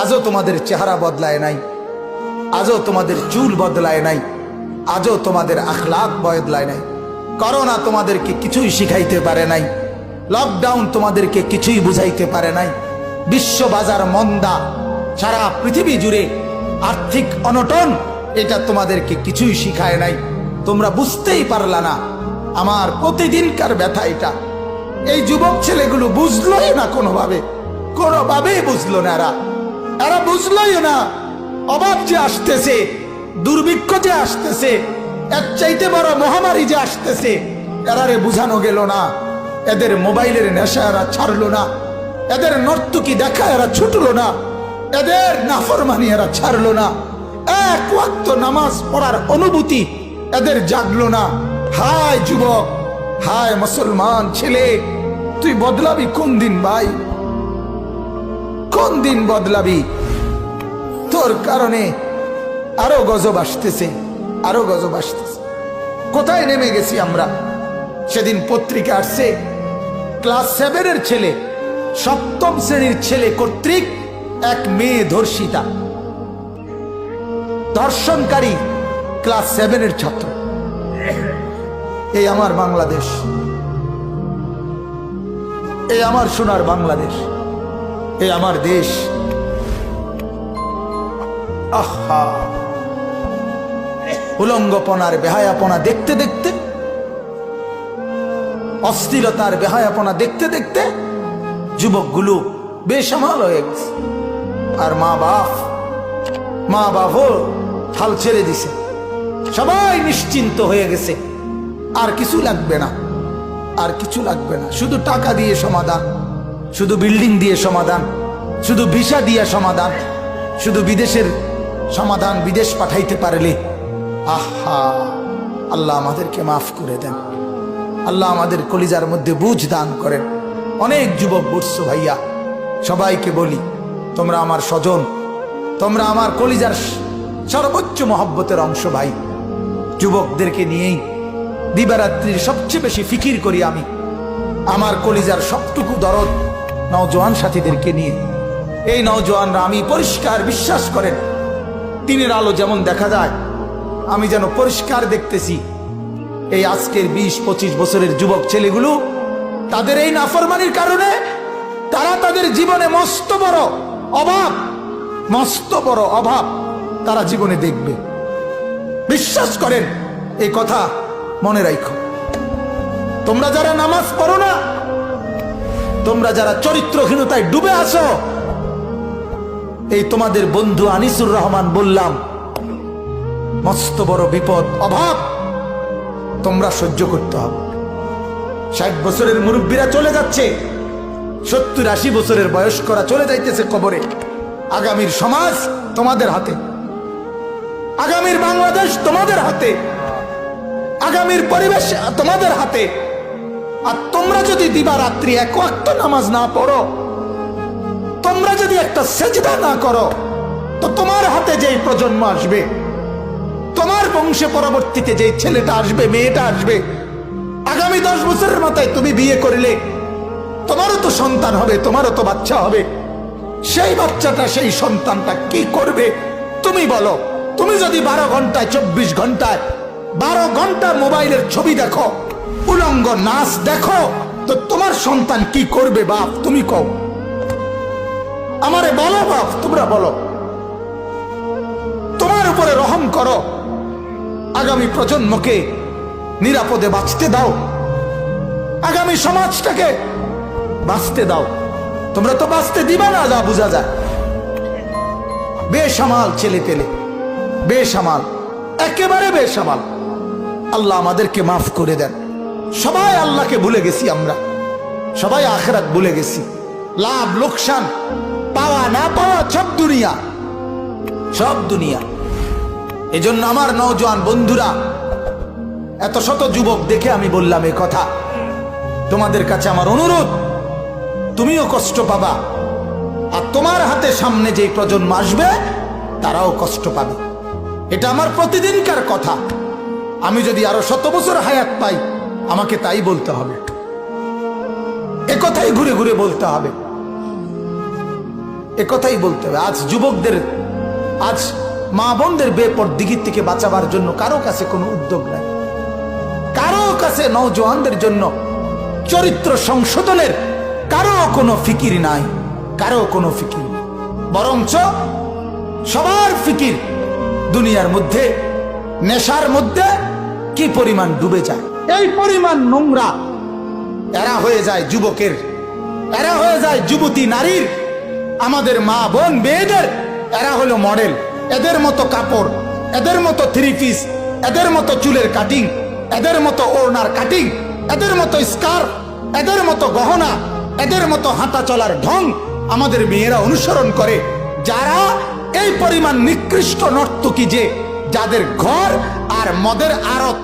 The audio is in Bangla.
আজও তোমাদের চেহারা বদলায় নাই, আজও তোমাদের চুল বদলায় নাই, আজও তোমাদের আখলাক বদলায় নাই। করোনা তোমাদেরকে কিছুই শিখাইতে পারে নাই, লকডাউন তোমাদেরকে কিছুই বুঝাইতে পারে নাই, বিশ্ব বাজার মন্দা, সারা পৃথিবী জুড়ে আর্থিক অনটন, এটা তোমাদেরকে কিছুই শিখায় নাই। তোমরা বুঝতেই পারলা না আমার প্রতিদিনকার ব্যথা এটা। এই যুবক ছেলেগুলো বুঝলোই না, কোনোভাবেই বুঝলো না। এরা বুঝলোই না অভাব যে আসতেছে, দুর্ভিক্ষ যে আসতেছে, এর চাইতে বড় মহামারী যে আসতেছে, এরারে বুঝানো গেল না। এদের মোবাইলের নেশা এরা ছাড়লো না, এদের নর্তকী দেখা এরা ছুটলো না, এদের নাফরমানি এরা ছাড়লো না, এক ওয়াক্ত নামাজ পড়ার অনুভূতি এদের জাগলো না। হায় যুবক, হায় মুসলমান ছেলে, তুই বদলাবি কোন দিন ভাই? কোন দিন বদলাবি? তোর কারণে আরো গজব আসতেছে, আরো গজব আসতেছে। কোথায় নেমে গেছি আমরা? সেদিন পত্রিকা আসছে, ক্লাস 7-এর ছেলে, 7ম শ্রেণীর ছেলে কর্তৃক এক মেয়ে ধর্ষিতা, ধর্ষণকারী ক্লাস 7-এর ছাত্র। এই আমার বাংলাদেশ, এই আমার সোনার বাংলাদেশ, এই আমার দেশ। আহা, উলঙ্গপনার বেহায়াপনা দেখতে দেখতে, অস্থিরতার বেহায়াপনা দেখতে দেখতে যুবকগুলো বেসামাল হয়ে গেছে। আর মা বাপও হাল ছেড়ে দিছে, সবাই নিশ্চিন্ত হয়ে গেছে। আর কিছু লাগবে না, আর কিছু লাগবে না। শুধু টাকা দিয়ে সমাধান, শুধু বিল্ডিং দিয়ে সমাধান, শুধু ভিসা দিয়ে সমাধান, শুধু বিদেশের সমাধান, বিদেশ পাঠাইতে পারলে। আহা, আল্লাহ আমাদেরকে মাফ করে দেন, আল্লাহ আমাদের কলিজার মধ্যে বুঝ দান করেন। অনেক যুবক বুঝছো ভাইয়া, সবাইকে বলি, তোমরা আমার স্বজন, তোমরা আমার কলিজার সর্বোচ্চ মহব্বতের অংশ ভাই। যুবকদেরকে নিয়েই দিবারাত্রির সবচেয়ে বেশি ফিকির করি আমি। আমার কলিজার সবটুকু দরদ নওজোয়ান সাথীদেরকে নিয়ে। এই নওজোয়ানরা, আমি পরিষ্কার বিশ্বাস করেন, দিনের আলো যেমন দেখা যায়, আমি যেন পরিষ্কার দেখতেছি। এই আজকের 20-25 বছরের যুবক ছেলেগুলো, তাদের এই নাফরমানির কারণে তারা তাদের জীবনে মস্ত বড় অভাব তারা জীবনে দেখবে। বিশ্বাস করেন, এই কথা মনে রাখো। তোমরা যারা নামাজ পড়ো না, তোমরা যারা চরিত্রহীনতায় ডুবে আছো, এই তোমাদের বন্ধু আনিসুর রহমান বললাম, মস্ত বড় বিপদ, অভাব তোমরা সহ্য করতে হবে। 60 বছরের মুরব্বীরা চলে যাচ্ছে, 70-80 বছরের বয়স্করা চলে যাইতেছে কবরে। আগামীর সমাজ তোমাদের হাতে, আগামীর বাংলাদেশ তোমাদের হাতে, আগামীর পরিবেশ তোমাদের হাতে। আর তোমরা যদি দিবারাত্রি এক ওয়াক্ত নামাজ না পড়ো, তোমরা যদি একটা সেজদা না করো, তো তোমার হাতে যেই প্রজন্ম আসবে, তোমার বংশে পরবর্তীতে যেই ছেলেটা আসবে, মেয়েটা আসবে, আগামী 10 বছরের মাথায় তুমি বিয়ে করলে তোমারও তো সন্তান হবে, তোমারও তো বাচ্চা হবে। সেই বাচ্চাটা, সেই সন্তানটা কি করবে তুমি বলো? তুমি যদি 12 ঘন্টায়, 24 ঘন্টায় 12 ঘন্টা মোবাইলের ছবি দেখো, উলঙ্গ নাচ দেখো, তো তোমার সন্তান কি করবে বাপ? তুমি কও, আমারে বলো বাপ, তোমরা বলো। তোমার উপরে রহম করো, আগামী প্রজন্মকে নিরাপদে বাঁচতে দাও, আগামী সমাজটাকে বাঁচতে দাও। তোমরা তো বাঁচতে দিবা না, যা বোঝা যায়। বেসামাল ছেলে পেলে, বেসামাল, একেবারে বেসামাল। আল্লাহ আমাদেরকে মাফ করে দেন। সবাই আল্লাহকে ভুলে গেছি আমরা, সবাই আখিরাত ভুলে গেছি। লাভ লোকসান, পাওয়া না পাওয়া, সব দুনিয়া, সব দুনিয়া। এজন্য আমার নওজোয়ান বন্ধুরা, এত শত যুবক দেখে আমি বললাম এ কথা। তোমাদের কাছে আমার অনুরোধ, তুমিও কষ্ট পাবা, আর তোমার হাতে সামনে যেই প্রজন্ম আসবে তারাও কষ্ট পাবে। এটা আমার প্রতিদিনকার কথা। আমি যদি আরো 100 বছর হায়াত পাই, আমাকে তাই বলতে হবে, এ কথাই ঘুরে ঘুরে বলতে হবে। একথাই বলতে হবে। আজ যুবকদের, আজ মা বোনদের বেপরদিগির থেকে বাঁচাবার জন্য কারো কাছে কোনো উদ্যোগ নাই, কারো কাছে নওজোয়ানদের জন্য চরিত্র সংশোধনের কারো কোনো ফিকির নাই, কারো কোনো ফিকির নেই। বরঞ্চ সবার ফিকির দুনিয়ার মধ্যে, নেশার মধ্যে কি পরিমাণ ডুবে যায়, এই পরিমাণ নোংরা এরা হয়ে যায় যুবকের, এরা হয়ে যায় যুবতী নারীর, আমাদের মা বোন মেয়েদের এরা হলো মডেল। এদের মতো কাপড়, এদের মতো থ্রি পিস, এদের মতো চুলের কাটিং, এদের মতো ওড়নার কাটিং, এদের মতো স্কার্ফ, এদের মতো গহনা, এদের মতো হাঁটা চলার ঢং আমাদের মেয়েরা অনুসরণ করে। যারা এই পরিমাণ নিকৃষ্ট নর্তকী, যে যাদের ঘর আর মদের আড়ত